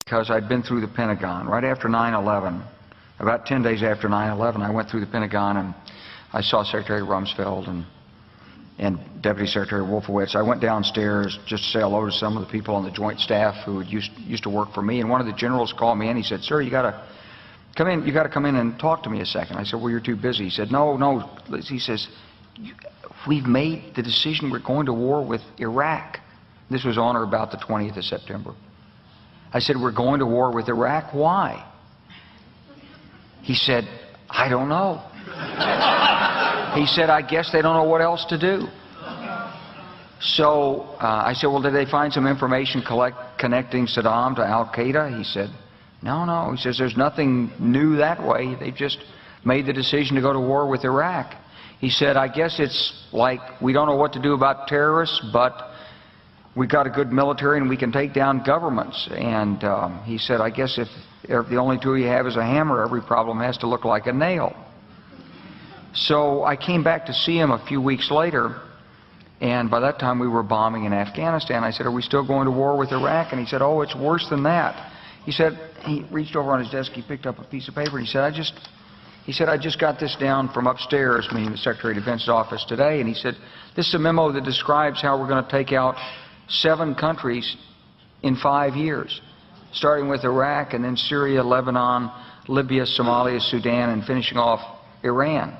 because I'd been through the Pentagon. Right after 9/11, about 10 days after 9/11, I went through the Pentagon and I saw Secretary Rumsfeld and Deputy Secretary Wolfowitz. I went downstairs just to say hello to some of the people on the Joint Staff who had used to work for me, and one of the generals called me in. He said, "Sir, you got to come in. You got to come in and talk to me a second." I said, "Well, you're too busy." He said, "No." He says, "We've made the decision. We're going to war with Iraq." This was on or about the 20th of September. I said, "We're going to war with Iraq. Why?" He said, "I don't know." He said, "I guess they don't know what else to do." So I said, "Well, did they find some information connecting Saddam to Al-Qaeda?" He said, No. He says, "There's nothing new that way. They just made the decision to go to war with Iraq." He said, "I guess it's like we don't know what to do about terrorists, but we've got a good military and we can take down governments." And he said, "I guess if the only tool you have is a hammer, every problem has to look like a nail." So I came back to see him a few weeks later, and by that time we were bombing in Afghanistan. I said, "Are we still going to war with Iraq?" And he said, "Oh, it's worse than that." He said, he reached over on his desk, he picked up a piece of paper, and he said, I just got this down from upstairs," meaning the Secretary of Defense's office today, and he said, "This is a memo that describes how we're going to take out 7 countries in 5 years, starting with Iraq and then Syria, Lebanon, Libya, Somalia, Sudan, and finishing off Iran."